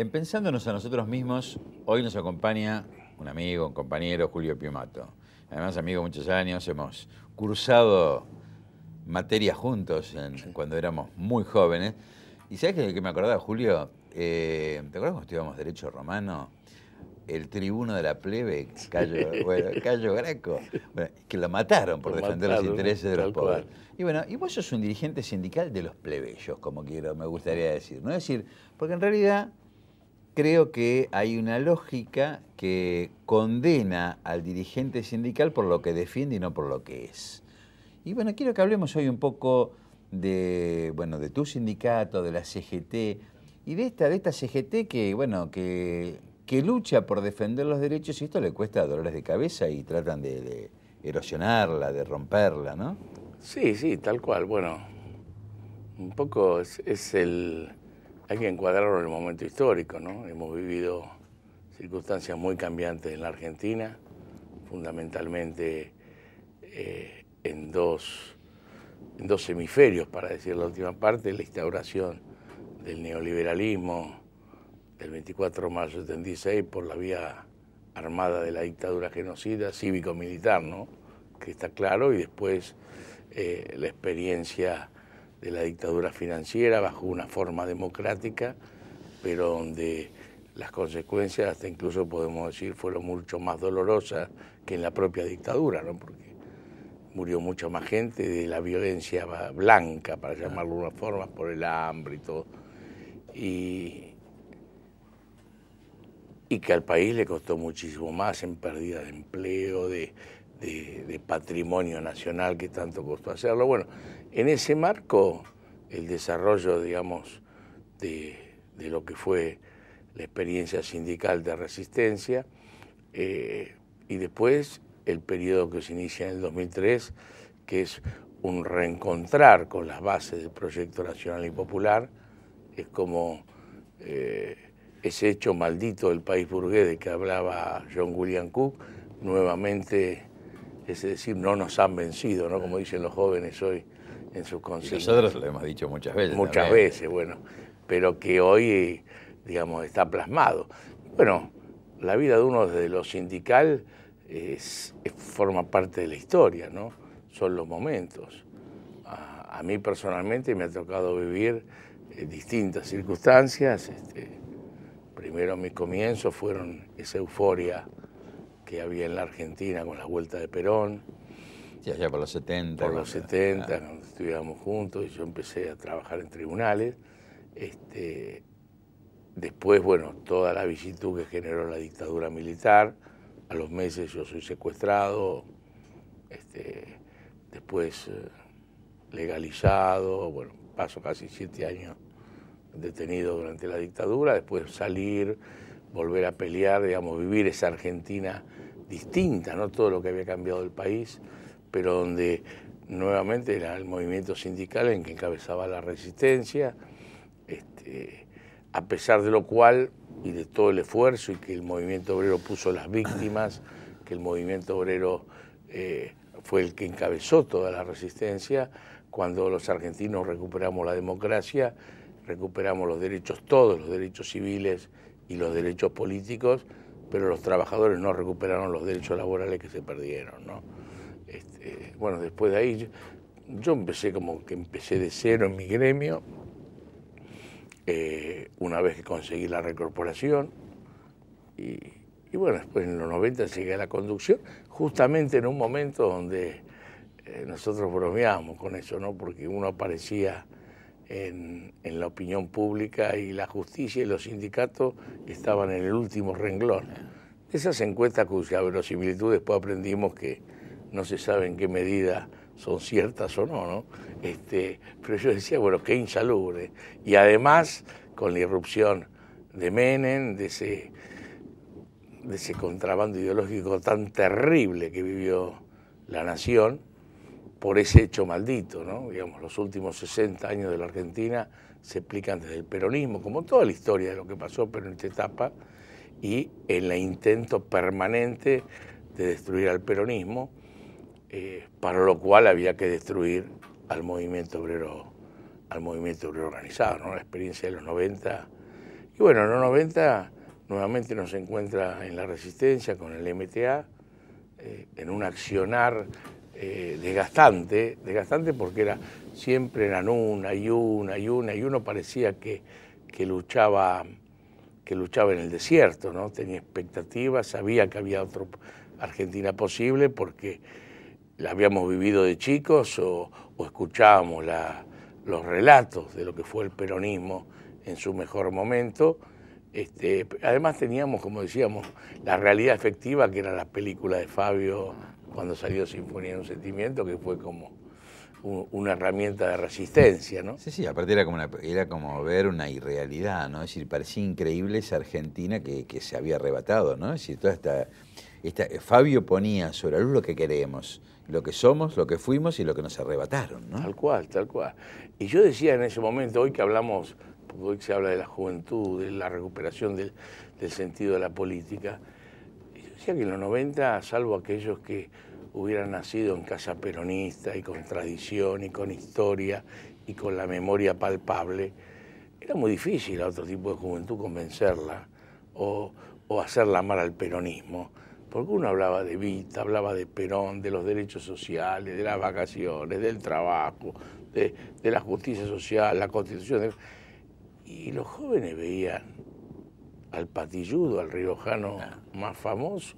En pensándonos a nosotros mismos, hoy nos acompaña un amigo, un compañero, Julio Piumato. Además, amigo muchos años, hemos cursado materias juntos cuando éramos muy jóvenes. ¿Y sabes qué me acordaba, Julio? ¿Te acuerdas cuando estudiábamos Derecho Romano? El tribuno de la plebe, Cayo Graco, bueno, que lo mataron por defender los intereses de los pobres. Y bueno, y vos sos un dirigente sindical de los plebeyos, como me gustaría decir, ¿no? Es decir, porque en realidad creo que hay una lógica que condena al dirigente sindical por lo que defiende y no por lo que es. Y bueno, quiero que hablemos hoy un poco de, bueno, de tu sindicato, de la CGT, y de esta CGT que, bueno, que lucha por defender los derechos, y esto le cuesta dolores de cabeza y tratan de erosionarla, de romperla, ¿no? Sí, sí, tal cual. Bueno, un poco hay que encuadrarlo en el momento histórico, ¿no? Hemos vivido circunstancias muy cambiantes en la Argentina, fundamentalmente en dos hemisferios, para decir la última parte, la instauración del neoliberalismo del 24 de mayo del 76 por la vía armada de la dictadura genocida, cívico-militar, ¿no? Que está claro, y después la experiencia de la dictadura financiera bajo una forma democrática, pero donde las consecuencias, hasta incluso podemos decir, fueron mucho más dolorosas que en la propia dictadura, ¿no? Porque murió mucha más gente de la violencia blanca, para llamarlo de una forma, por el hambre y todo. Y que al país le costó muchísimo más en pérdida de empleo, de patrimonio nacional que tanto costó hacerlo. Bueno, en ese marco, el desarrollo, digamos, de lo que fue la experiencia sindical de resistencia, y después el periodo que se inicia en el 2003, que es un reencontrar con las bases del proyecto nacional y popular, es como ese hecho maldito del país burgués de que hablaba John William Cook, nuevamente, es decir, no nos han vencido, ¿no? Como dicen los jóvenes hoy en sus consignas. Y nosotros lo hemos dicho muchas veces. Muchas veces, bueno, pero que hoy, digamos, está plasmado. Bueno, la vida de uno desde lo sindical forma parte de la historia, ¿no? Son los momentos. A mí personalmente me ha tocado vivir distintas circunstancias. Primero mis comienzos fueron esa euforia que había en la Argentina con la vuelta de Perón. Sí, allá por los 70. Por los 70, cuando estudiábamos juntos, y yo empecé a trabajar en tribunales. Después, bueno, toda la vicisitud que generó la dictadura militar. A los meses yo soy secuestrado, después legalizado, bueno, paso casi 7 años detenido durante la dictadura, después salir, volver a pelear, digamos, vivir esa Argentina distinta, no todo lo que había cambiado del país, pero donde nuevamente era el movimiento sindical en que encabezaba la resistencia, a pesar de lo cual, y de todo el esfuerzo, y que el movimiento obrero puso las víctimas, que el movimiento obrero fue el que encabezó toda la resistencia, cuando los argentinos recuperamos la democracia, recuperamos los derechos, todos los derechos civiles y los derechos políticos, pero los trabajadores no recuperaron los derechos laborales que se perdieron, ¿no? Bueno, después de ahí yo empecé de cero en mi gremio, una vez que conseguí la recorporación, y bueno, después en los 90 llegué a la conducción, justamente en un momento donde nosotros bromeábamos con eso, ¿no? Porque uno aparecía en la opinión pública y la justicia y los sindicatos estaban en el último renglón. Esas encuestas cuya verosimilitud después aprendimos que no se sabe en qué medida son ciertas o no, ¿no? Pero yo decía, bueno, qué insalubre. Y además, con la irrupción de Menem, de ese contrabando ideológico tan terrible que vivió la nación, por ese hecho maldito, ¿no? Digamos, los últimos 60 años de la Argentina se explican desde el peronismo, como toda la historia de lo que pasó, pero en esta etapa, y en el intento permanente de destruir al peronismo, para lo cual había que destruir al movimiento obrero organizado, ¿no? La experiencia de los 90. Y Y bueno, en los 90 nuevamente nos encuentra en la Resistencia con el MTA, en un accionar desgastante porque siempre eran una y uno parecía que luchaba en el desierto, ¿no? Tenía expectativas, sabía que había otra Argentina posible porque la habíamos vivido de chicos o escuchábamos los relatos de lo que fue el peronismo en su mejor momento. Además teníamos, como decíamos, la realidad efectiva, que era la película de Fabio cuando salió Sinfonía de un Sentimiento, que fue como una herramienta de resistencia, ¿no? Sí, aparte era como ver una irrealidad, ¿no? Es decir, parecía increíble esa Argentina que se había arrebatado, ¿no? Es decir, Fabio ponía sobre la luz lo que queremos, lo que somos, lo que fuimos y lo que nos arrebataron, ¿no? Tal cual. Y yo decía en ese momento, hoy que hablamos, porque hoy se habla de la juventud, de la recuperación del sentido de la política, yo decía que en los 90, salvo aquellos que hubieran nacido en casa peronista y con tradición y con historia y con la memoria palpable, era muy difícil a otro tipo de juventud convencerla o hacerla amar al peronismo, porque uno hablaba de Evita, hablaba de Perón, de los derechos sociales, de las vacaciones, del trabajo, de la justicia social, la Constitución, y los jóvenes veían al patilludo, al riojano más famoso,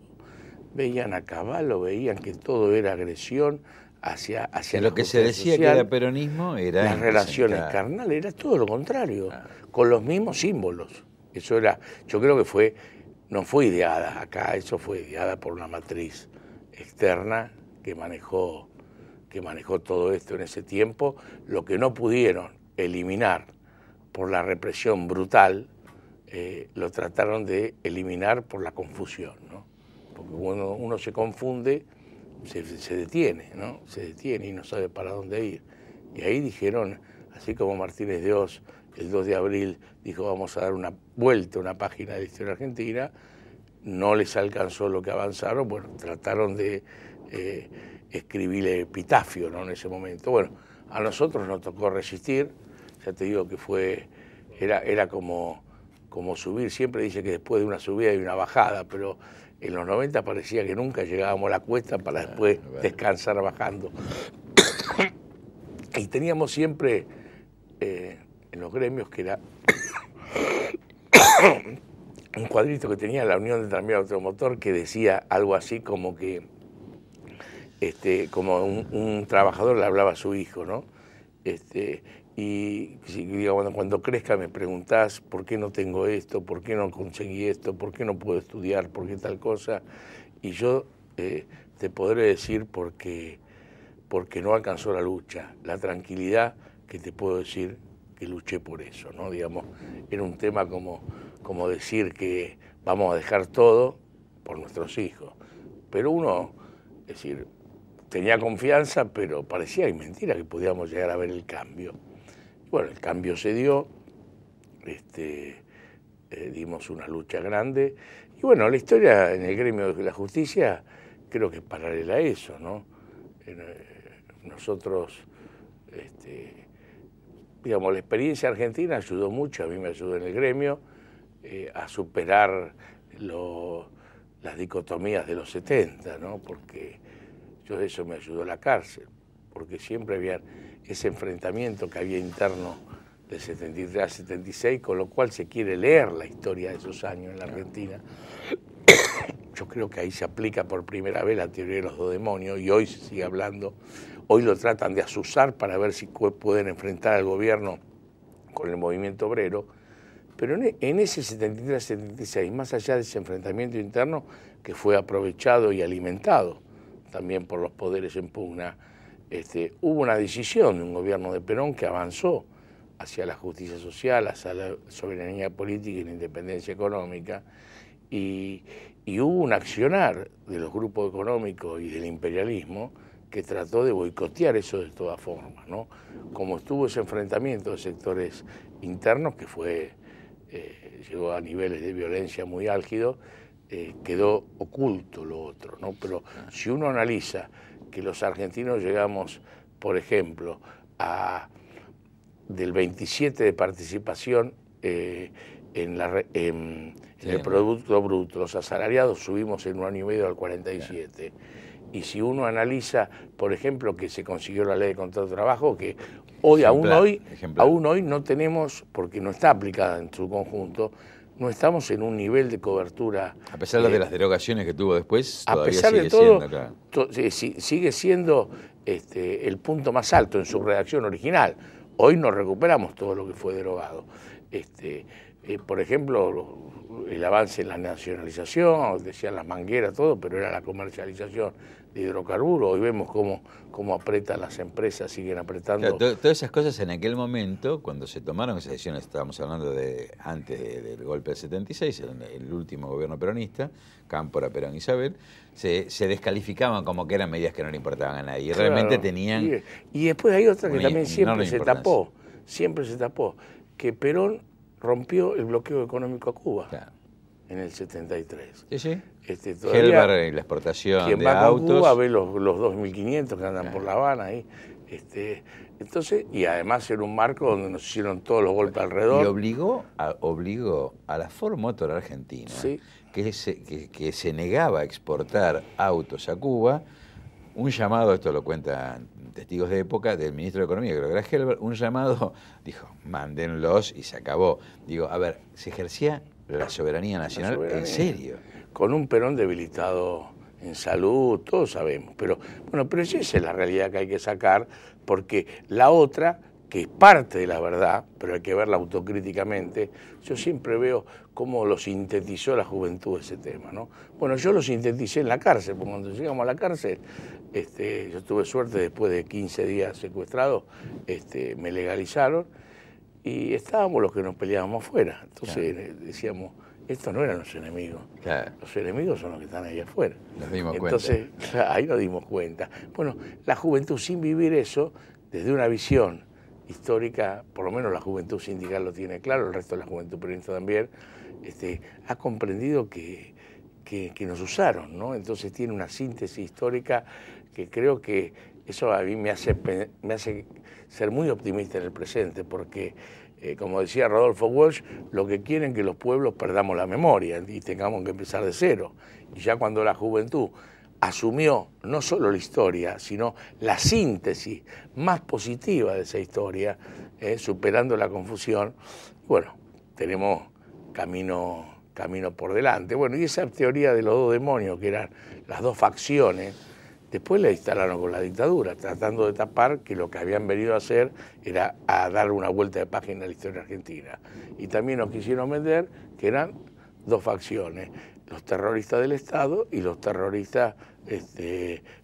veían a Cavallo, veían que todo era agresión hacia lo que se decía social, que era peronismo era las relaciones carnales, era todo lo contrario, con los mismos símbolos. Eso era, yo creo que no fue ideada acá, eso fue ideada por una matriz externa que manejó todo esto en ese tiempo. Lo que no pudieron eliminar por la represión brutal, lo trataron de eliminar por la confusión, ¿no? Porque cuando uno se confunde, se detiene, ¿no? Se detiene y no sabe para dónde ir. Y ahí dijeron, así como Martínez de Oz, el 2 de abril, dijo vamos a dar una vuelta a una página de la historia argentina, no les alcanzó lo que avanzaron, bueno, trataron de escribirle epitafio, ¿no? En ese momento. Bueno, a nosotros nos tocó resistir, ya te digo que era como subir, siempre dice que después de una subida hay una bajada, pero en los 90 parecía que nunca llegábamos a la cuesta para después descansar bajando. Y teníamos siempre en los gremios, que era un cuadrito que tenía la Unión de Tranvía Automotor, que decía algo así como que como un trabajador le hablaba a su hijo, ¿no? Y digamos, cuando crezca me preguntás por qué no tengo esto, por qué no conseguí esto, por qué no puedo estudiar, por qué tal cosa. Y yo te podré decir porque no alcanzó la lucha, la tranquilidad que te puedo decir que luché por eso, ¿no? Digamos, era un tema como decir que vamos a dejar todo por nuestros hijos. Pero uno, es decir, tenía confianza, pero parecía mentira que podíamos llegar a ver el cambio. Bueno, el cambio se dio, dimos una lucha grande, y bueno, la historia en el gremio de la justicia creo que es paralela a eso, ¿no? Nosotros, digamos, la experiencia argentina ayudó mucho, a mí me ayudó en el gremio, a superar las dicotomías de los 70, ¿no? Porque eso me ayudó la cárcel, porque siempre había ese enfrentamiento que había interno del 73 al 76, con lo cual se quiere leer la historia de esos años en la Argentina. Yo creo que ahí se aplica por primera vez la teoría de los dos demonios, y hoy se sigue hablando. Hoy lo tratan de azuzar para ver si pueden enfrentar al gobierno con el movimiento obrero, pero en ese 73-76, más allá de ese enfrentamiento interno que fue aprovechado y alimentado también por los poderes en pugna, hubo una decisión de un gobierno de Perón que avanzó hacia la justicia social, hacia la soberanía política y la independencia económica, y hubo un accionar de los grupos económicos y del imperialismo que trató de boicotear eso de todas formas, ¿no? Como estuvo ese enfrentamiento de sectores internos que llegó a niveles de violencia muy álgidos, quedó oculto lo otro, ¿no? Pero si uno analiza que los argentinos llegamos, por ejemplo, del 27 de participación en el Producto Bruto, los asalariados subimos en 1 año y medio al 47. Y si uno analiza, por ejemplo, que se consiguió la ley de contrato de trabajo, que hoy, aún hoy no tenemos, porque no está aplicada en su conjunto, no estamos en un nivel de cobertura. A pesar de las derogaciones que tuvo después, a todavía pesar sigue de todo, siendo, claro. Sigue siendo el punto más alto en su redacción original. Hoy no recuperamos todo lo que fue derogado. Por ejemplo, el avance en la nacionalización, decían las mangueras, todo, pero era la comercialización de hidrocarburos. Hoy vemos cómo apretan las empresas, siguen apretando. Claro, todas esas cosas en aquel momento, cuando se tomaron esas decisiones, estábamos hablando de antes del golpe del 76, el último gobierno peronista, Cámpora, Perón, Isabel, se descalificaban como que eran medidas que no le importaban a nadie. Y realmente tenían. Y después hay otra que también siempre se tapó, que Perón rompió el bloqueo económico a Cuba. Claro. En el 73. Sí, sí. Todavía, y la exportación quien de va autos. Con Cuba ve los 2.500 que andan por La Habana ahí. Entonces, y además era un marco donde nos hicieron todos los golpes alrededor. Y obligó a la Ford Motor Argentina, sí, que se negaba a exportar autos a Cuba, un llamado, esto lo cuentan testigos de época, del ministro de Economía, creo que era Helber, un llamado, dijo, mándenlos y se acabó. Digo, a ver, se ejercía la soberanía nacional en serio. Con un Perón debilitado en salud, todos sabemos. Pero esa es la realidad que hay que sacar, porque la otra, que es parte de la verdad, pero hay que verla autocríticamente, yo siempre veo cómo lo sintetizó la juventud ese tema, ¿no? Bueno, yo lo sinteticé en la cárcel, porque cuando llegamos a la cárcel, yo tuve suerte, después de 15 días secuestrado, me legalizaron, y estábamos los que nos peleábamos afuera. Entonces decíamos, estos no eran los enemigos. Claro. Los enemigos son los que están ahí afuera. Nos dimos Entonces, ahí nos dimos cuenta. Bueno, la juventud sin vivir eso, desde una visión histórica, por lo menos la juventud sindical lo tiene claro, el resto de la juventud peronista también, ha comprendido que nos usaron, ¿no? Entonces tiene una síntesis histórica que creo que eso a mí me hace ser muy optimista en el presente, porque, como decía Rodolfo Walsh, lo que quieren es que los pueblos perdamos la memoria y tengamos que empezar de cero. Y ya cuando la juventud asumió no solo la historia, sino la síntesis más positiva de esa historia, superando la confusión, bueno, tenemos camino por delante. Bueno, y esa teoría de los dos demonios, que eran las dos facciones, después la instalaron con la dictadura, tratando de tapar que lo que habían venido a hacer era a dar una vuelta de página a la historia argentina. Y también nos quisieron vender que eran dos facciones, los terroristas del Estado y los terroristas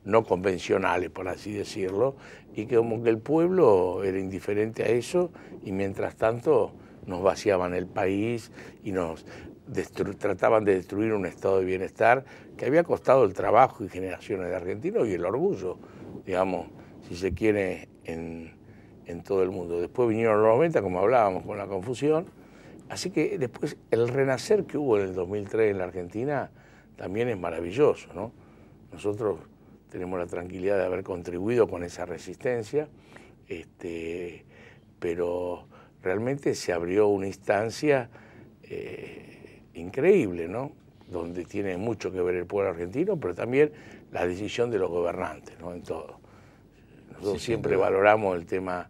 no convencionales, por así decirlo, y que como que el pueblo era indiferente a eso, y mientras tanto nos vaciaban el país y nos trataban de destruir un estado de bienestar que había costado el trabajo y generaciones de argentinos y el orgullo, digamos, si se quiere, en todo el mundo. Después vinieron los 90, como hablábamos, con la confusión. Así que después el renacer que hubo en el 2003 en la Argentina también es maravilloso, ¿no? Nosotros tenemos la tranquilidad de haber contribuido con esa resistencia, pero realmente se abrió una instancia increíble, ¿no? Donde tiene mucho que ver el pueblo argentino, pero también la decisión de los gobernantes, ¿no? En todo. Nosotros siempre valoramos el tema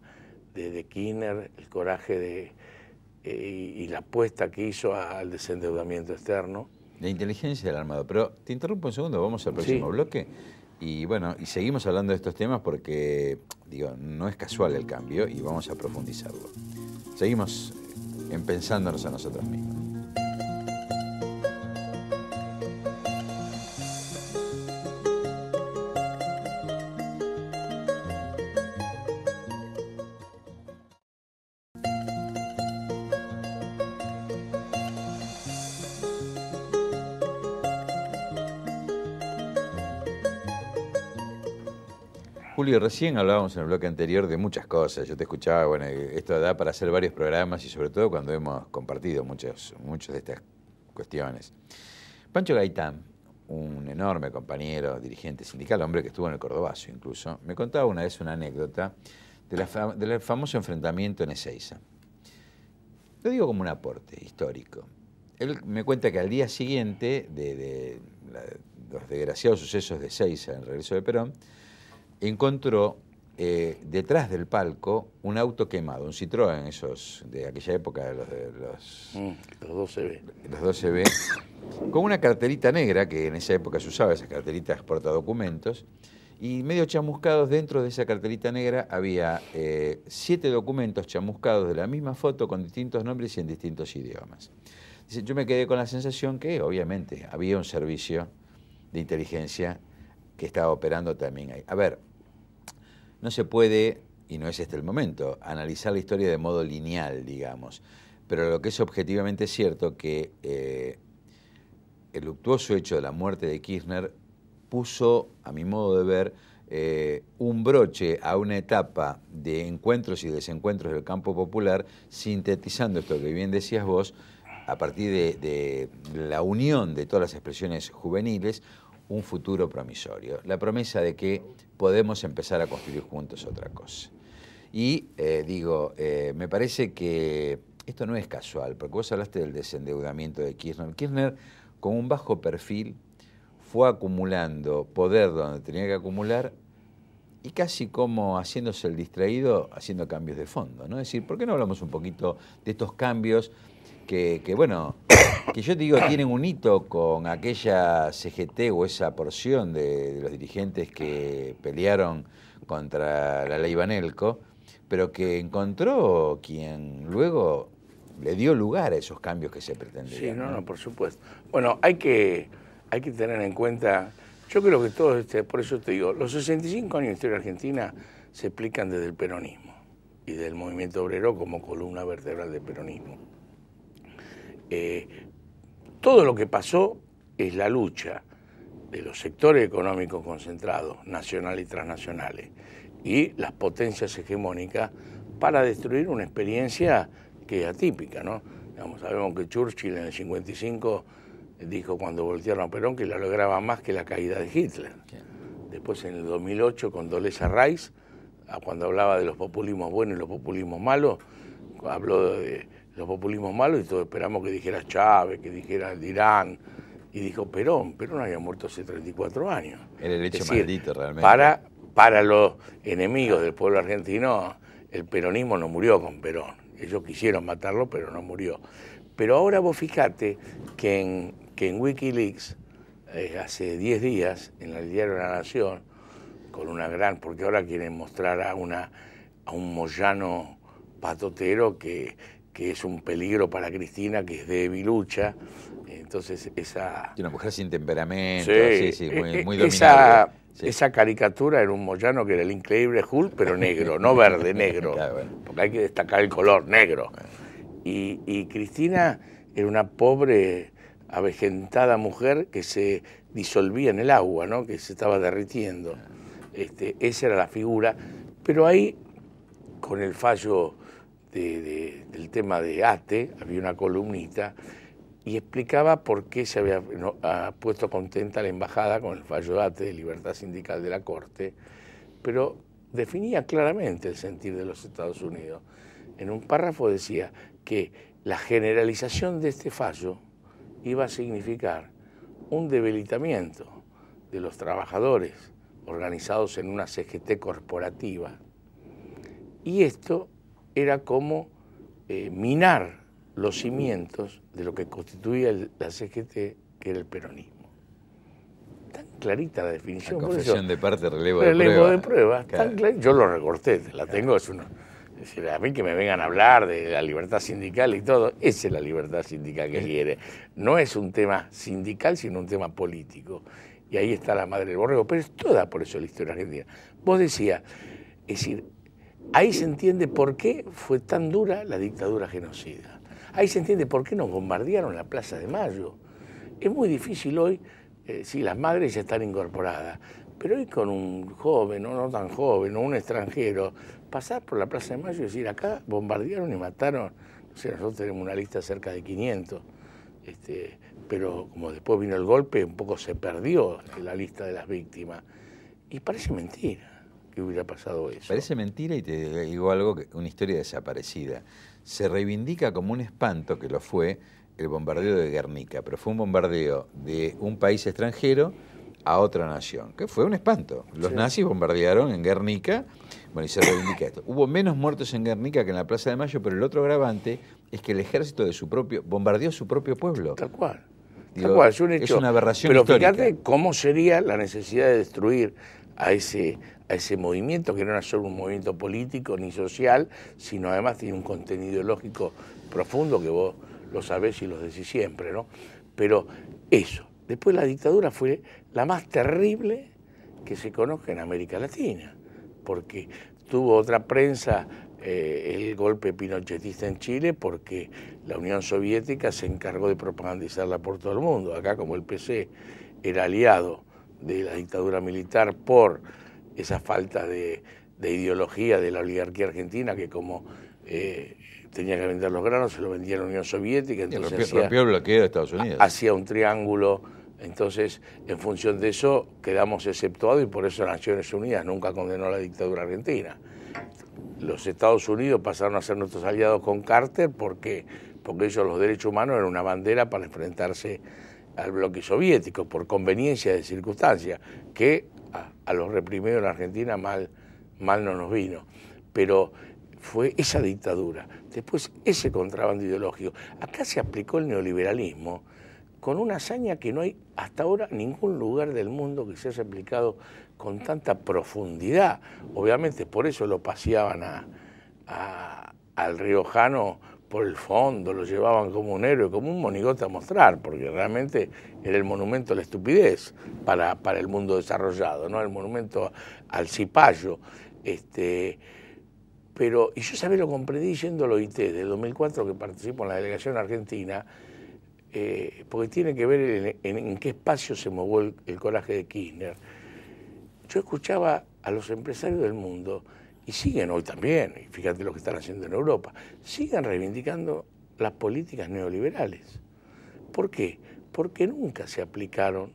de Kirchner, el coraje y la apuesta que hizo al desendeudamiento externo. La inteligencia del armado. Pero te interrumpo un segundo, vamos al próximo bloque. Y bueno, y seguimos hablando de estos temas porque, digo, no es casual el cambio y vamos a profundizarlo. Seguimos pensándonos a nosotros mismos. Julio, recién hablábamos en el bloque anterior de muchas cosas. Yo te escuchaba, bueno, esto da para hacer varios programas y sobre todo cuando hemos compartido muchas de estas cuestiones. Pancho Gaitán, un enorme compañero, dirigente sindical, hombre que estuvo en el Cordobazo incluso, me contaba una vez una anécdota del famoso enfrentamiento en Ezeiza. Lo digo como un aporte histórico. Él me cuenta que al día siguiente de los desgraciados sucesos de Seiza, en el regreso de Perón, encontró detrás del palco un auto quemado, un Citroën, esos de aquella época, los 12B. Los 12B, con una carterita negra, que en esa época se usaba, esas carteritas portadocumentos, y medio chamuscados dentro de esa carterita negra había 7 documentos chamuscados de la misma foto con distintos nombres y en distintos idiomas. Dice, yo me quedé con la sensación que obviamente había un servicio de inteligencia que estaba operando también ahí. A ver, no se puede, y no es este el momento, analizar la historia de modo lineal, digamos, pero lo que es objetivamente cierto que el luctuoso hecho de la muerte de Kirchner puso, a mi modo de ver, un broche a una etapa de encuentros y desencuentros del campo popular, sintetizando esto que bien decías vos, a partir de la unión de todas las expresiones juveniles, un futuro promisorio. La promesa de que podemos empezar a construir juntos otra cosa. Y me parece que esto no es casual, porque vos hablaste del desendeudamiento de Kirchner. Kirchner, con un bajo perfil, fue acumulando poder donde tenía que acumular y casi como haciéndose el distraído, haciendo cambios de fondo, ¿no? Es decir, ¿por qué no hablamos un poquito de estos cambios que yo te digo, tienen un hito con aquella CGT o esa porción de los dirigentes que pelearon contra la ley Banelco, pero que encontró quien luego le dio lugar a esos cambios que se pretendían? Sí, no, por supuesto. Bueno, hay que tener en cuenta, yo creo que todo por eso te digo, los 65 años de historia argentina se explican desde el peronismo y del movimiento obrero como columna vertebral del peronismo. Todo lo que pasó es la lucha de los sectores económicos concentrados, nacionales y transnacionales, y las potencias hegemónicas para destruir una experiencia que es atípica, ¿no? Digamos, sabemos que Churchill en el 55 dijo cuando voltearon a Perón que la lograba más que la caída de Hitler. Después en el 2008 con Doleza Rice, cuando hablaba de los populismos buenos y los populismos malos, habló de los populismos malos y todos esperamos que dijera Chávez, que dijera Irán, y dijo Perón había muerto hace 34 años. Era el hecho es decir, maldito realmente. Para los enemigos del pueblo argentino, el peronismo no murió con Perón. Ellos quisieron matarlo, pero no murió. Pero ahora vos fijate que en Wikileaks, hace 10 días, en el diario La Nación, con una porque ahora quieren mostrar a un Moyano patotero que es un peligro para Cristina, que es debilucha. Entonces Y una mujer sin temperamento, sí, muy dominante. Esa caricatura era un Moyano que era el increíble Hulk, pero negro, no verde, negro. Claro, bueno. Porque hay que destacar el color, negro. Bueno. Y Cristina era una pobre, avejentada mujer que se disolvía en el agua, ¿no? Que se estaba derritiendo. Esa era la figura. Pero ahí, con el fallo del tema de ATE, había una columnista y explicaba por qué se había puesto contenta la embajada con el fallo de ATE, de libertad sindical de la Corte, pero definía claramente el sentir de los Estados Unidos. En un párrafo decía que la generalización de este fallo iba a significar un debilitamiento de los trabajadores organizados en una CGT corporativa, y esto era como minar los cimientos de lo que constituía la CGT, que era el peronismo. Tan clarita la definición. La confesión de parte, relevo de prueba. Claro. Yo lo recorté, la tengo, es decir, a mí que me vengan a hablar de la libertad sindical y todo, esa es la libertad sindical que quiere. No es un tema sindical, sino un tema político. Y ahí está la madre del borrego, pero es toda por eso la historia argentina. Vos decías, es decir, ahí se entiende por qué fue tan dura la dictadura genocida. Ahí se entiende por qué nos bombardearon la Plaza de Mayo. Es muy difícil hoy, sí, las madres ya están incorporadas, pero hoy con un joven, o no tan joven, o un extranjero, pasar por la Plaza de Mayo y decir, acá bombardearon y mataron, no sé, nosotros tenemos una lista cerca de 500, pero como después vino el golpe, un poco se perdió la lista de las víctimas. Y parece mentira que hubiera pasado eso. Parece mentira, y te digo algo, una historia desaparecida. se reivindica como un espanto, que lo fue, el bombardeo de Guernica, pero fue un bombardeo de un país extranjero a otra nación, que fue un espanto. Los nazis bombardearon en Guernica, bueno, y se reivindica esto. Hubo menos muertos en Guernica que en la Plaza de Mayo, pero el otro agravante es que el ejército de su propio bombardeó su propio pueblo. Tal cual. Digo, tal cual, es un hecho. Es una aberración pero histórica. Fíjate cómo sería la necesidad de destruir a ese movimiento, que no era solo un movimiento político ni social, sino además tiene un contenido ideológico profundo, que vos lo sabés y lo decís siempre, ¿no? Pero eso. Después la dictadura fue la más terrible que se conozca en América Latina, porque tuvo otra prensa el golpe pinochetista en Chile, porque la Unión Soviética se encargó de propagandizarla por todo el mundo. Acá, como el PC era aliado de la dictadura militar por esa falta de ideología de la oligarquía argentina, que como tenía que vender los granos, se lo vendía a la Unión Soviética. Entonces rompió el bloqueo de Estados Unidos. Hacía un triángulo. Entonces, en función de eso, quedamos exceptuados y por eso Naciones Unidas nunca condenó la dictadura argentina. Los Estados Unidos pasaron a ser nuestros aliados con Carter porque ellos, los derechos humanos, eran una bandera para enfrentarse al bloque soviético, por conveniencia de circunstancias, que a los reprimidos en la Argentina mal no nos vino. Pero fue esa dictadura. Después, ese contrabando ideológico. Acá se aplicó el neoliberalismo con una hazaña que no hay hasta ahora ningún lugar del mundo que se haya aplicado con tanta profundidad. Obviamente por eso lo paseaban al riojano por el fondo, lo llevaban como un héroe, como un monigote a mostrar, porque realmente era el monumento a la estupidez para el mundo desarrollado, ¿no? El monumento al cipayo. Pero, y yo lo comprendí yendo al OIT del 2004, que participo en la delegación argentina, porque tiene que ver en qué espacio se movió el coraje de Kirchner. Yo escuchaba a los empresarios del mundo, y siguen hoy también, y fíjate lo que están haciendo en Europa, siguen reivindicando las políticas neoliberales. ¿Por qué? Porque nunca se aplicaron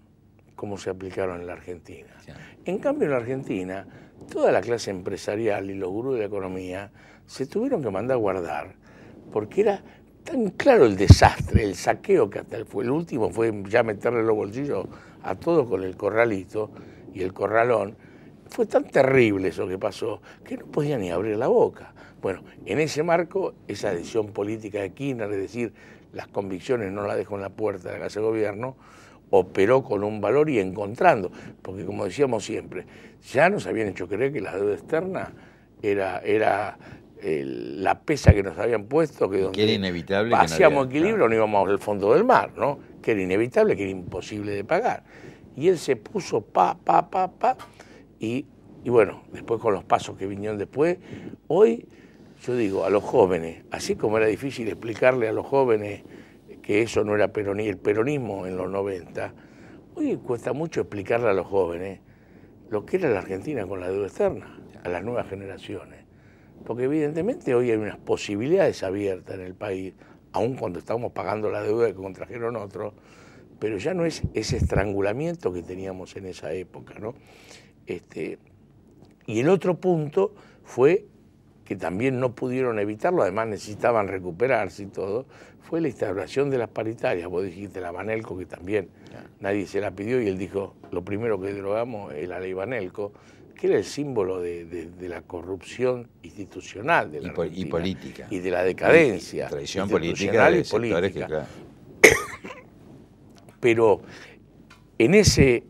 como se aplicaron en la Argentina. Sí. En cambio, en la Argentina, toda la clase empresarial y los gurús de la economía se tuvieron que mandar a guardar, porque era tan claro el desastre, el saqueo, que hasta el último fue ya meterle los bolsillos a todos con el corralito y el corralón. Fue tan terrible eso que pasó que no podía ni abrir la boca. Bueno, en ese marco, esa decisión política de Kirchner, es decir, las convicciones no las dejo en la puerta de la casa de gobierno, operó con un valor y encontrando, porque como decíamos siempre, ya nos habían hecho creer que la deuda externa era la pesa que nos habían puesto, que donde era inevitable, hacíamos equilibrio, no íbamos al fondo del mar, ¿no? Que era inevitable, que era imposible de pagar. Y él se puso y bueno, después con los pasos que vinieron después, hoy yo digo a los jóvenes, así como era difícil explicarle a los jóvenes que eso no era el peronismo en los 90, hoy cuesta mucho explicarle a los jóvenes lo que era la Argentina con la deuda externa, a las nuevas generaciones. Porque evidentemente hoy hay unas posibilidades abiertas en el país, aun cuando estamos pagando la deuda que contrajeron otros, pero ya no es ese estrangulamiento que teníamos en esa época, ¿no? Y el otro punto fue, que también no pudieron evitarlo, además necesitaban recuperarse y todo, fue la instauración de las paritarias. Vos dijiste la Banelco, que también nadie se la pidió, y él dijo, lo primero que derogamos es la ley Banelco, que era el símbolo de la corrupción institucional de la Argentina, y política. Y de la decadencia. Tradición política de sectores que, claro. Pero en ese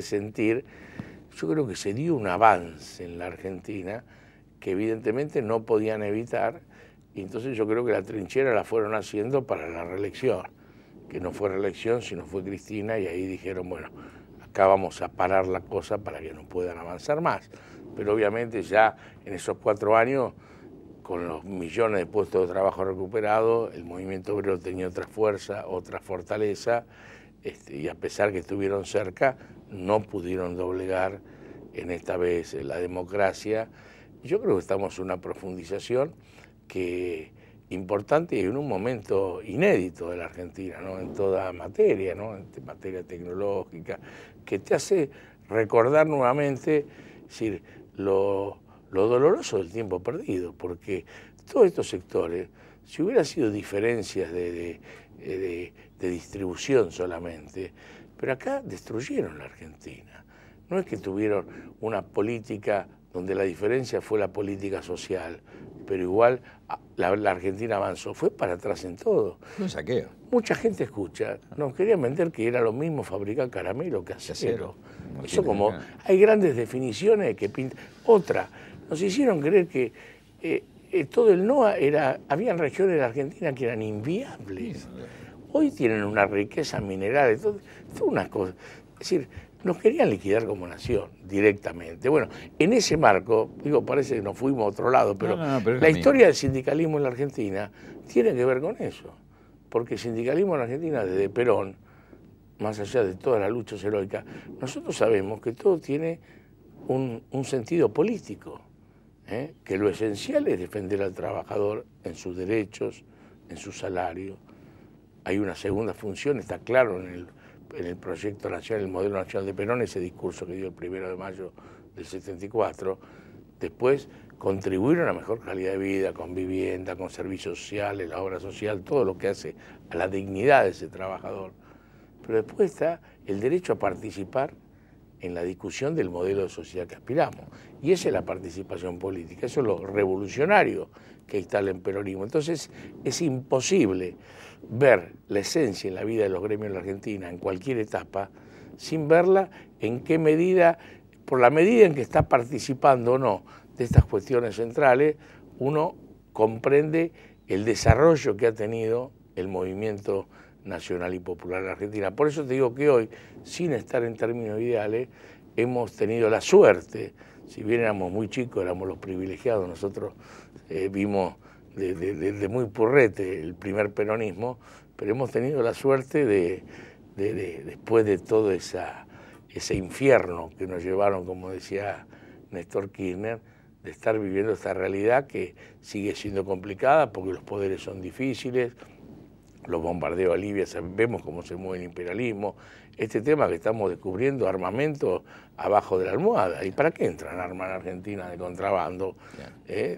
sentir, yo creo que se dio un avance en la Argentina que evidentemente no podían evitar, y entonces yo creo que la trinchera la fueron haciendo para la reelección, que no fue reelección, sino fue Cristina, y ahí dijeron, bueno, acá vamos a parar la cosa para que no puedan avanzar más. Pero obviamente ya en esos 4 años, con los millones de puestos de trabajo recuperados, el movimiento obrero tenía otra fuerza, otra fortaleza, y a pesar que estuvieron cerca, no pudieron doblegar en esta vez la democracia. Yo creo que estamos en una profundización importante y en un momento inédito de la Argentina, ¿no? En toda materia, ¿no? En materia tecnológica, que te hace recordar nuevamente, es decir, lo doloroso del tiempo perdido, porque todos estos sectores, si hubiera sido diferencias de distribución solamente, pero acá destruyeron la Argentina. No es que tuvieron una política donde la diferencia fue la política social, pero igual la Argentina avanzó, fue para atrás en todo. Un saqueo. Mucha gente escucha, nos querían vender que era lo mismo fabricar caramelo que acero. No Eso como, nada. hay grandes definiciones que pintan. Otra, nos hicieron creer que todo el NOA habían regiones de la Argentina que eran inviables. Hoy tienen una riqueza mineral, todas unas cosas. Es decir, nos querían liquidar como nación directamente. Bueno, en ese marco, digo, parece que nos fuimos a otro lado, pero, pero la historia del sindicalismo en la Argentina tiene que ver con eso. Porque el sindicalismo en la Argentina, desde Perón, más allá de todas las luchas heroicas, nosotros sabemos que todo tiene un sentido político, que lo esencial es defender al trabajador en sus derechos, en su salario. Hay una segunda función, está claro en el proyecto nacional, el modelo nacional de Perón, ese discurso que dio el 1 de mayo del 74. Después, contribuir a una mejor calidad de vida, con vivienda, con servicios sociales, la obra social, todo lo que hace a la dignidad de ese trabajador. Pero después está el derecho a participar en la discusión del modelo de sociedad que aspiramos. Y esa es la participación política, eso es lo revolucionario que instala el peronismo. Entonces es imposible ver la esencia en la vida de los gremios en la Argentina, en cualquier etapa, sin verla en qué medida, por la medida en que está participando o no de estas cuestiones centrales, uno comprende el desarrollo que ha tenido el movimiento nacional y popular en la Argentina. Por eso te digo que hoy, sin estar en términos ideales, hemos tenido la suerte, si bien éramos muy chicos, éramos los privilegiados, nosotros vimos de muy purrete el primer peronismo, pero hemos tenido la suerte después de todo ese infierno que nos llevaron, como decía Néstor Kirchner, de estar viviendo esta realidad que sigue siendo complicada porque los poderes son difíciles, los bombardeos a Libia, vemos cómo se mueve el imperialismo, este tema que estamos descubriendo, armamento abajo de la almohada. ¿Y para qué entran armas en Argentina de contrabando?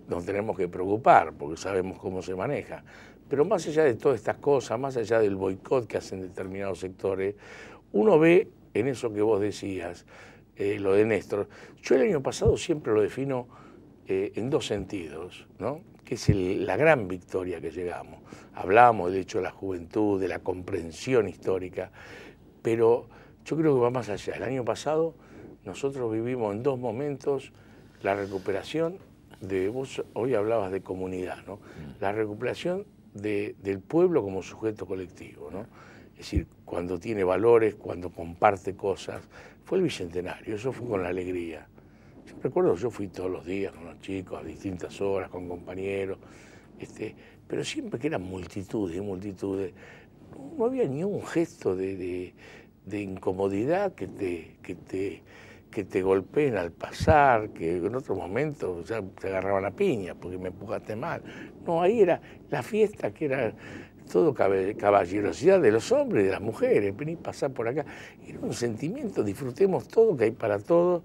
Nos tenemos que preocupar porque sabemos cómo se maneja. Pero más allá de todas estas cosas, más allá del boicot que hacen determinados sectores, uno ve en eso que vos decías, lo de Néstor. Yo el año pasado siempre lo defino en dos sentidos, ¿no? Que es la gran victoria que llegamos. Hablábamos del hecho de la juventud, de la comprensión histórica, pero yo creo que va más allá. El año pasado nosotros vivimos en dos momentos la recuperación vos hoy hablabas de comunidad, ¿no? La recuperación del pueblo como sujeto colectivo, ¿no? Es decir, cuando tiene valores, cuando comparte cosas. Fue el Bicentenario, eso fue con la alegría. Yo recuerdo, yo fui todos los días con los chicos, a distintas horas, con compañeros, pero siempre que eran multitudes y multitudes, no había ni un gesto de incomodidad que te golpeen al pasar, que en otros momentos ya te agarraban a piña porque me empujaste mal. No, ahí era la fiesta que era todo caballerosidad de los hombres y de las mujeres, venir pasar por acá. Era un sentimiento, disfrutemos todo, que hay para todos.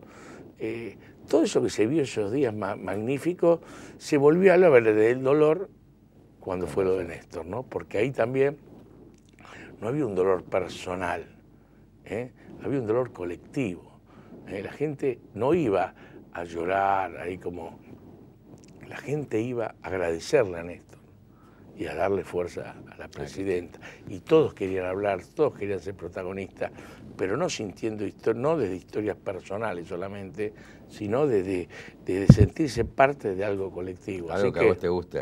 Todo eso que se vio esos días magníficos se volvió a hablar del dolor cuando fue lo de Néstor, ¿no? Porque ahí también no había un dolor personal, había un dolor colectivo. La gente no iba a llorar ahí como... La gente iba a agradecerle a Néstor y a darle fuerza a la presidenta. Y todos querían hablar, todos querían ser protagonistas, pero no sintiendo no desde historias personales solamente, sino desde sentirse parte de algo colectivo. Algo Así que a vos te gusta,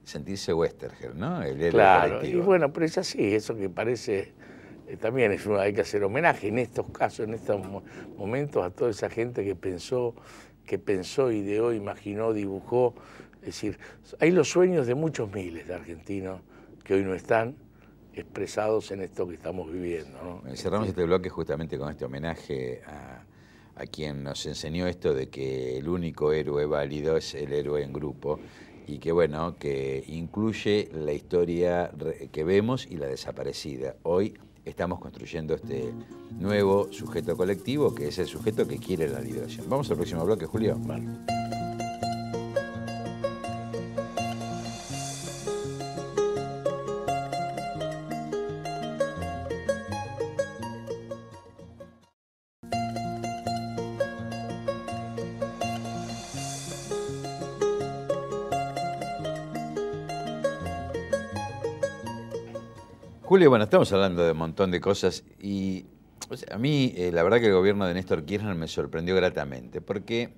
sentirse Westergel, ¿no? El héroe claro, colectivo. Y bueno, pero es así, eso que parece... también hay que hacer homenaje en estos casos, en estos momentos, a toda esa gente que pensó, ideó, imaginó, dibujó. Es decir, hay los sueños de muchos miles de argentinos que hoy no están expresados en esto que estamos viviendo, ¿no? Cerramos este bloque justamente con este homenaje a quien nos enseñó esto de que el único héroe válido es el héroe en grupo y que bueno, que incluye la historia que vemos y la desaparecida. Hoy estamos construyendo este nuevo sujeto colectivo, que es el sujeto que quiere la liberación. Vamos al próximo bloque, Julio. Vale. Julio, bueno, estamos hablando de un montón de cosas y o sea, a mí la verdad que el gobierno de Néstor Kirchner me sorprendió gratamente, porque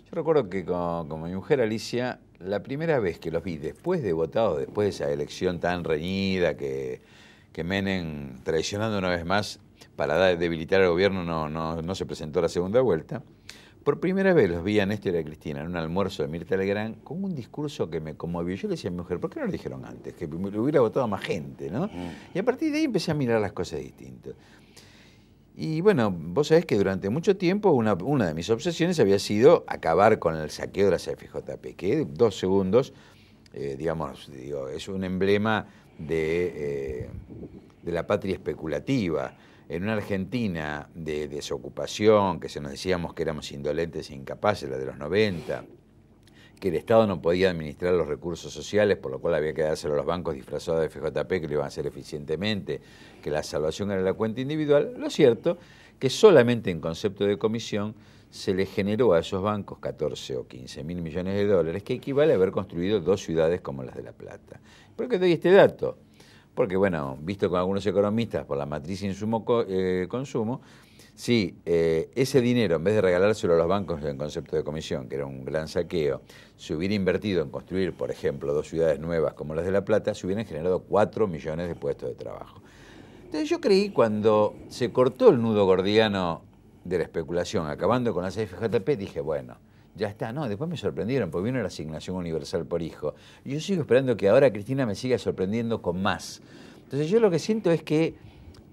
yo recuerdo que con mi mujer Alicia, la primera vez que los vi después de votados, después de esa elección tan reñida que Menem, traicionando una vez más para debilitar al gobierno, no se presentó a la segunda vuelta. Por primera vez los vi a Néstor y a Cristina en un almuerzo de Mirta Legrand con un discurso que me conmovió. Yo le decía a mi mujer, ¿por qué no lo dijeron antes? Que lo hubiera votado más gente, ¿no? Y a partir de ahí empecé a mirar las cosas distintas. Y bueno, vos sabés que durante mucho tiempo una de mis obsesiones había sido acabar con el saqueo de las AFJP, que 2 segundos, digamos, es un emblema de la patria especulativa. En una Argentina de desocupación, que se nos decíamos que éramos indolentes e incapaces, la de los 90, que el Estado no podía administrar los recursos sociales, por lo cual había que dárselo a los bancos disfrazados de FJP, que lo iban a hacer eficientemente, que la salvación era la cuenta individual. Lo cierto que solamente en concepto de comisión se le generó a esos bancos 14 o 15 mil millones de dólares, que equivale a haber construido 2 ciudades como las de La Plata. ¿Por qué doy este dato? Porque, bueno, visto con algunos economistas por la matriz insumo-consumo, si ese dinero, en vez de regalárselo a los bancos en concepto de comisión, que era un gran saqueo, se hubiera invertido en construir, por ejemplo, 2 ciudades nuevas como las de La Plata, se hubieran generado 4 millones de puestos de trabajo. Entonces yo creí, cuando se cortó el nudo gordiano de la especulación, acabando con las FJP, dije, bueno, ya está. No, después me sorprendieron, porque vino la asignación universal por hijo. Y yo sigo esperando que ahora Cristina me siga sorprendiendo con más. Entonces yo lo que siento es que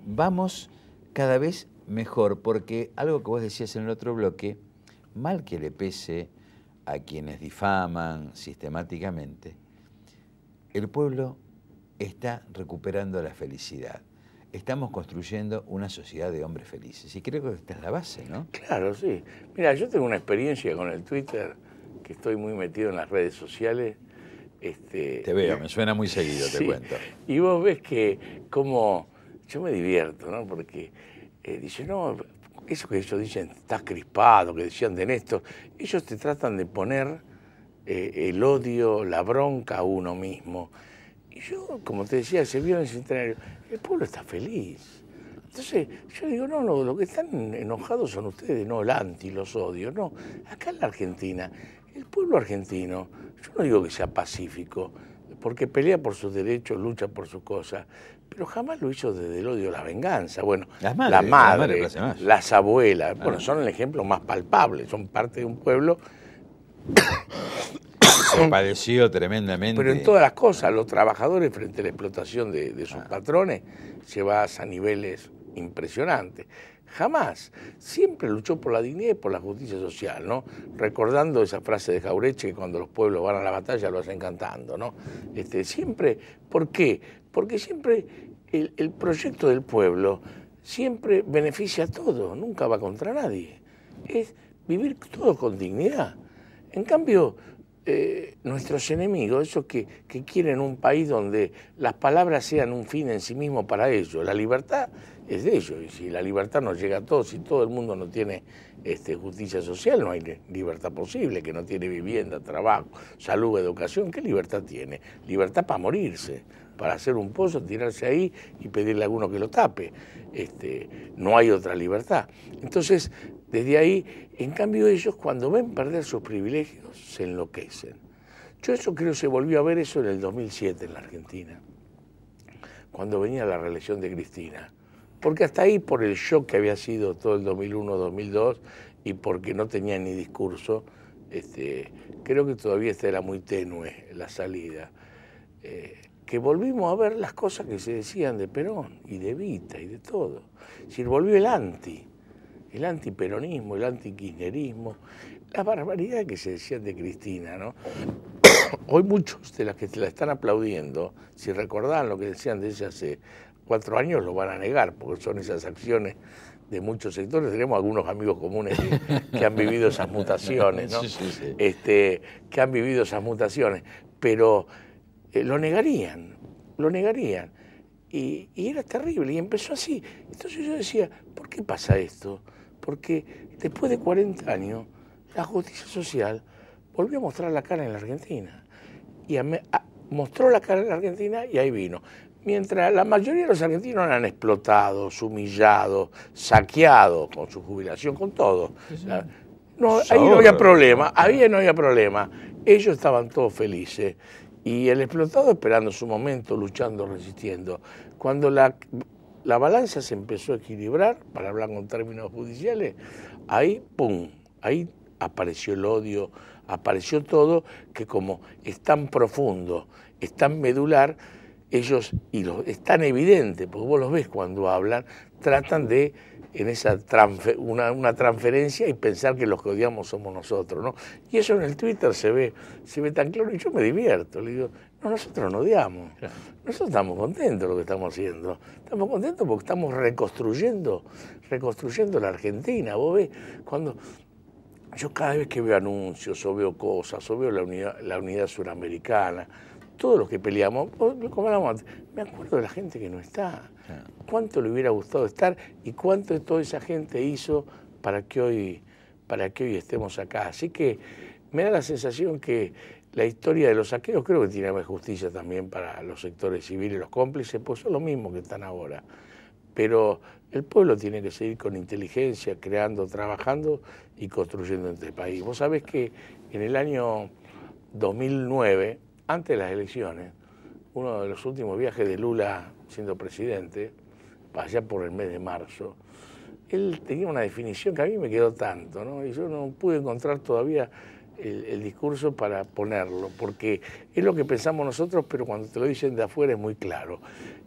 vamos cada vez mejor, porque algo que vos decías en el otro bloque, mal que le pese a quienes difaman sistemáticamente, el pueblo está recuperando la felicidad. Estamos construyendo una sociedad de hombres felices. Y creo que esta es la base, ¿no? Claro, sí. Mira, yo tengo una experiencia con el Twitter, que estoy muy metido en las redes sociales. Te veo, me suena muy seguido, sí, te cuento. Y vos ves que como yo me divierto, ¿no? Porque dicen, no, eso que ellos dicen, estás crispado, que decían de Néstor, ellos te tratan de poner el odio, la bronca a uno mismo. Y yo, como te decía, se vio en el centenario, el pueblo está feliz. Entonces, yo digo, no, lo que están enojados son ustedes, no el anti, los odios, no. Acá en la Argentina, el pueblo argentino, yo no digo que sea pacífico, porque pelea por sus derechos, lucha por sus cosas, pero jamás lo hizo desde el odio, la venganza. Bueno, la madre, las abuelas, bueno, son el ejemplo más palpable, son parte de un pueblo que padeció tremendamente. Pero en todas las cosas, los trabajadores frente a la explotación de sus patrones, llevadas a niveles impresionantes. Jamás. Siempre luchó por la dignidad y por la justicia social, ¿no? Recordando esa frase de Jauretche, que cuando los pueblos van a la batalla lo hacen cantando, ¿no? Siempre, ¿por qué? Porque siempre el proyecto del pueblo siempre beneficia a todos, nunca va contra nadie. Es vivir todos con dignidad. En cambio, nuestros enemigos, esos que quieren un país donde las palabras sean un fin en sí mismo para ellos, la libertad es de ellos, y si la libertad no llega a todos, si todo el mundo no tiene justicia social, no hay libertad posible, que no tiene vivienda, trabajo, salud, educación, ¿qué libertad tiene? Libertad para morirse, para hacer un pozo, tirarse ahí y pedirle a alguno que lo tape. No hay otra libertad. Entonces, desde ahí, en cambio ellos cuando ven perder sus privilegios se enloquecen. Yo eso creo se volvió a ver eso en el 2007 en la Argentina, cuando venía la reelección de Cristina. Porque hasta ahí, por el shock que había sido todo el 2001-2002 y porque no tenía ni discurso, creo que todavía esta era muy tenue la salida. Que volvimos a ver las cosas que se decían de Perón y de Evita y de todo. Es decir, volvió el antiperonismo, el antikirchnerismo, la barbaridad que se decían de Cristina, ¿no? Hoy muchos de las que la están aplaudiendo, si recordaban lo que decían de ella hace 4 años, lo van a negar, porque son esas acciones de muchos sectores. Tenemos algunos amigos comunes que han vivido esas mutaciones, ¿no? Sí. Que han vivido esas mutaciones, pero lo negarían. Y era terrible, y empezó así. Entonces yo decía, ¿por qué pasa esto? Porque después de 40 años, la justicia social volvió a mostrar la cara en la Argentina. Y mostró la cara en la Argentina y ahí vino. Mientras la mayoría de los argentinos eran explotados, humillados, saqueados con su jubilación, con todo. No, ahí no había problema, ahí no había problema. Ellos estaban todos felices. Y el explotado esperando su momento, luchando, resistiendo. Cuando la balanza se empezó a equilibrar, para hablar con términos judiciales, ahí, ¡pum!, ahí apareció el odio, apareció todo, que como es tan profundo, es tan medular, ellos, es tan evidente, porque vos los ves cuando hablan, tratan de, en esa una transferencia y pensar que los que odiamos somos nosotros, ¿no? Y eso en el Twitter se ve tan claro y yo me divierto. Le digo, no, nosotros no odiamos, nosotros estamos contentos de lo que estamos haciendo. Estamos contentos porque estamos reconstruyendo la Argentina. Vos ves, cuando yo cada vez que veo anuncios o veo cosas, o veo la unidad suramericana, todos los que peleamos, como hablamos antes, me acuerdo de la gente que no está. Cuánto le hubiera gustado estar y cuánto de toda esa gente hizo para que hoy estemos acá. Así que me da la sensación que la historia de los saqueos creo que tiene más justicia también para los sectores civiles, los cómplices, pues son los mismos que están ahora. Pero el pueblo tiene que seguir con inteligencia, creando, trabajando y construyendo este país. Vos sabés que en el año 2009, antes de las elecciones, uno de los últimos viajes de Lula siendo presidente, allá por el mes de marzo, él tenía una definición que a mí me quedó tanto, ¿no? Y yo no pude encontrar todavía el discurso para ponerlo, porque es lo que pensamos nosotros, pero cuando te lo dicen de afuera es muy claro.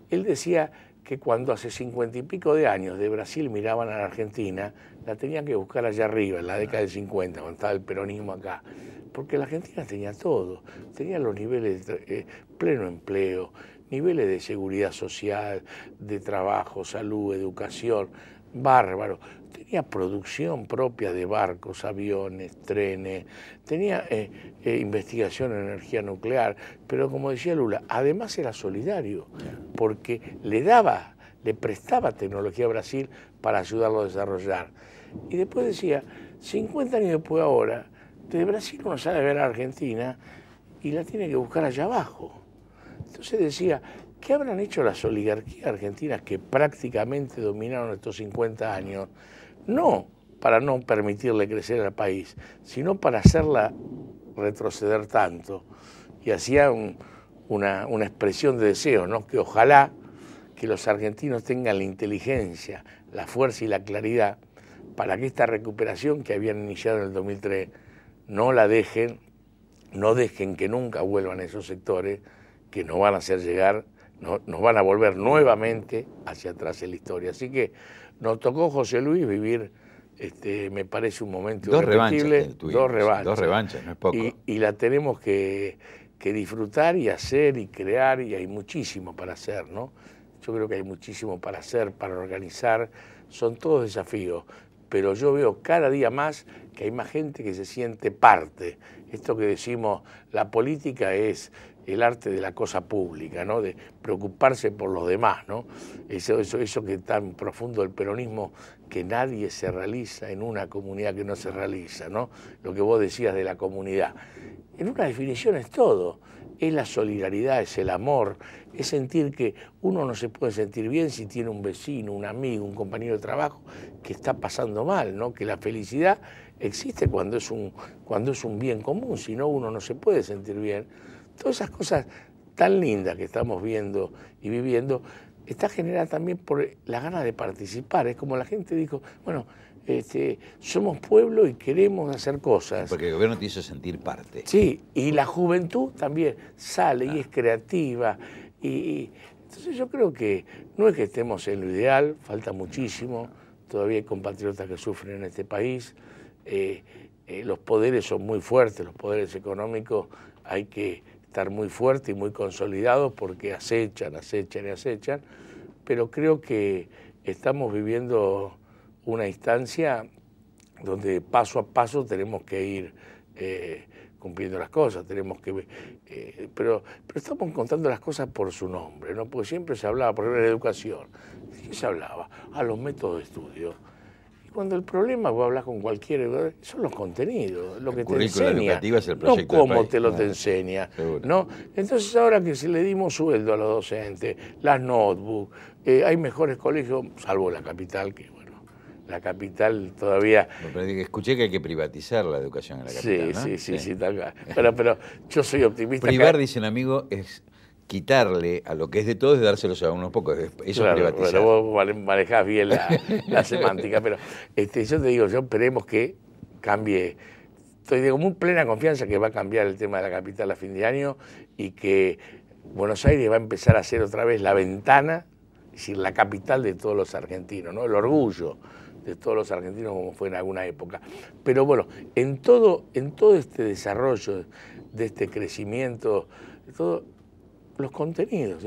Él decía que cuando hace 50 y pico de años de Brasil miraban a la Argentina, la tenían que buscar allá arriba, en la década del 50, cuando estaba el peronismo acá. Porque la Argentina tenía todo, tenía los niveles de pleno empleo, niveles de seguridad social, de trabajo, salud, educación, bárbaro. Tenía producción propia de barcos, aviones, trenes, tenía investigación en energía nuclear, pero como decía Lula, además era solidario, porque le prestaba tecnología a Brasil para ayudarlo a desarrollar. Y después decía, 50 años después ahora, desde Brasil uno sale a ver a Argentina y la tiene que buscar allá abajo. Entonces decía, ¿qué habrán hecho las oligarquías argentinas que prácticamente dominaron estos 50 años? No para no permitirle crecer al país, sino para hacerla retroceder tanto. Y hacía una expresión de deseo, ¿no? Que ojalá que los argentinos tengan la inteligencia, la fuerza y la claridad para que esta recuperación que habían iniciado en el 2003 no la dejen, no dejen que nunca vuelvan esos sectores que nos van a hacer llegar, nos van a volver nuevamente hacia atrás en la historia. Así que nos tocó, José Luis, vivir, me parece un momento irrepetible. Dos revanchas, no es poco. Y la tenemos que disfrutar y hacer y crear, y hay muchísimo para hacer, ¿no? Yo creo que hay muchísimo para hacer, para organizar, son todos desafíos. Pero yo veo cada día más que hay más gente que se siente parte. Esto que decimos, la política es el arte de la cosa pública, ¿no? De preocuparse por los demás, ¿no? Eso que es tan profundo del peronismo, que nadie se realiza en una comunidad que no se realiza, ¿no? Lo que vos decías de la comunidad. En una definición es todo. Es la solidaridad, es el amor, es sentir que uno no se puede sentir bien si tiene un vecino, un amigo, un compañero de trabajo que está pasando mal, ¿no? Que la felicidad existe cuando es un bien común, si no uno no se puede sentir bien. Todas esas cosas tan lindas que estamos viendo y viviendo está generada también por la ganas de participar. Es como la gente dijo, bueno, somos pueblo y queremos hacer cosas. Porque el gobierno te hizo sentir parte. Sí, y la juventud también sale y es creativa. Y entonces yo creo que no es que estemos en lo ideal, falta muchísimo, todavía hay compatriotas que sufren en este país, los poderes son muy fuertes, los poderes económicos hay que estar muy fuertes y muy consolidados porque acechan, pero creo que estamos viviendo una instancia donde paso a paso tenemos que ir cumpliendo las cosas, pero estamos contando las cosas por su nombre, ¿no? Porque siempre se hablaba, por ejemplo, de la educación. ¿De qué se hablaba? A los métodos de estudio. cuando el problema, vos hablas con cualquiera, son los contenidos, lo que te currícula enseña, educativa es el no proyecto del cómo país. te lo Claro. te enseña, Seguro. ¿no? Entonces ahora que se le dimos sueldo a los docentes, las notebooks, hay mejores colegios, salvo la capital, que bueno, la capital todavía... Pero escuché que hay que privatizar la educación en la capital, ¿no? Sí, tal cual. Pero yo soy optimista. Privar, dice un amigo, es quitarle a lo que es de todos y dárselos a unos pocos. Eso Claro, es privatizar. pero vos manejás bien la semántica. Pero yo te digo, yo esperemos que cambie. Estoy de muy plena confianza que va a cambiar el tema de la capital a fin de año y que Buenos Aires va a empezar a ser otra vez la ventana, es decir, la capital de todos los argentinos, ¿no? El orgullo de todos los argentinos como fue en alguna época. Pero bueno, en todo este desarrollo, de este crecimiento, de todo, los contenidos,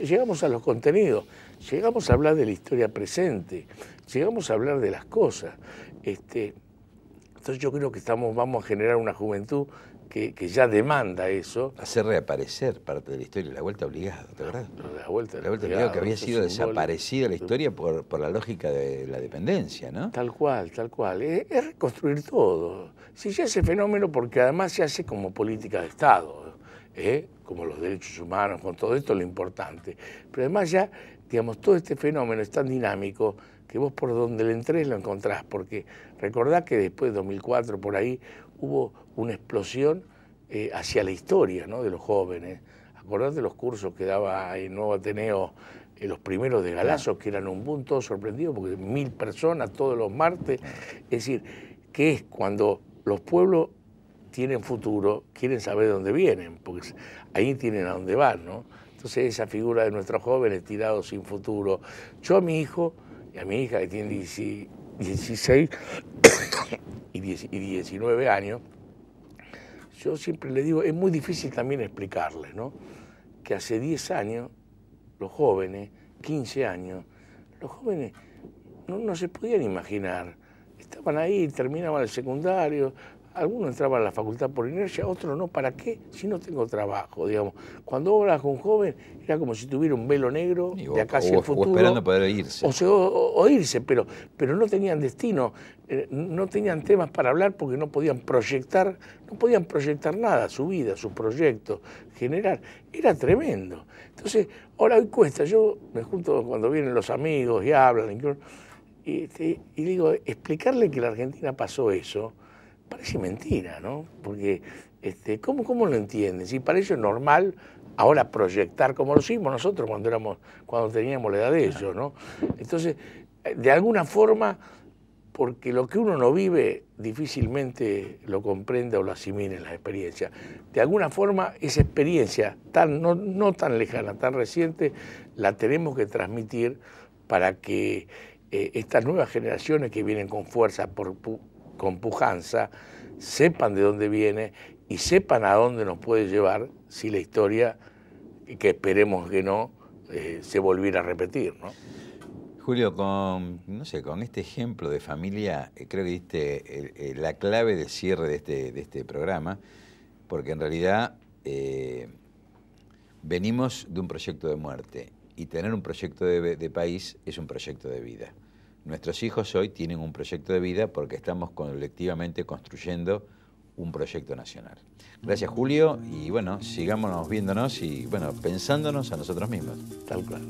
llegamos a los contenidos, llegamos a hablar de la historia presente, llegamos a hablar de las cosas. Entonces yo creo que vamos a generar una juventud que ya demanda eso. Hacer reaparecer parte de la historia, la vuelta obligada, ¿te acuerdas? La vuelta obligada, que había sido desaparecida la historia por la lógica de la dependencia, ¿no? Tal cual. Es reconstruir todo. Si ya ese fenómeno, porque además se hace como política de Estado, como los derechos humanos, con todo esto lo importante. Pero además ya, digamos, todo este fenómeno es tan dinámico que vos por donde le entres lo encontrás, porque recordá que después de 2004, por ahí, hubo una explosión hacia la historia, ¿no?, de los jóvenes. Acordate los cursos que daba en Nuevo Ateneo, los primeros de Galazo, que eran un boom, todos sorprendidos, porque 1000 personas todos los martes. Es decir, que es cuando los pueblos tienen futuro, quieren saber dónde vienen, porque ahí tienen a dónde van, ¿no? Entonces esa figura de nuestros jóvenes tirados sin futuro. Yo a mi hijo y a mi hija, que tiene 16 y 19 años, yo siempre le digo, es muy difícil también explicarles, ¿no?, que hace 10 años, los jóvenes, 15 años, los jóvenes no se podían imaginar. Estaban ahí, terminaban el secundario, algunos entraban a la facultad por inercia, otros no. ¿Para qué? Si no tengo trabajo, digamos. Cuando hablas con un joven, era como si tuviera un velo negro de acá hacia el futuro. O esperando poder irse. O irse, pero no tenían destino, no tenían temas para hablar porque no podían proyectar nada, su vida, su proyecto, generar. Era tremendo. Entonces, ahora hoy cuesta. Yo me junto cuando vienen los amigos y hablan, y digo, explicarle que en la Argentina pasó eso, parece mentira, ¿no? Porque, ¿cómo lo entienden? Si para ellos es normal ahora proyectar, como lo hicimos nosotros cuando teníamos la edad de ellos, ¿no? Entonces, de alguna forma, porque lo que uno no vive difícilmente lo comprende o lo asimila en las experiencias. De alguna forma, esa experiencia no tan lejana, tan reciente, la tenemos que transmitir para que estas nuevas generaciones que vienen con fuerza, con pujanza, sepan de dónde viene y sepan a dónde nos puede llevar si la historia, que esperemos que no, se volviera a repetir, ¿no? Julio, con este ejemplo de familia, creo que diste la clave del cierre de este programa, porque en realidad venimos de un proyecto de muerte y tener un proyecto de país es un proyecto de vida. Nuestros hijos hoy tienen un proyecto de vida porque estamos colectivamente construyendo un proyecto nacional. Gracias, Julio, y bueno, sigámonos viéndonos y bueno, pensándonos a nosotros mismos. Tal cual.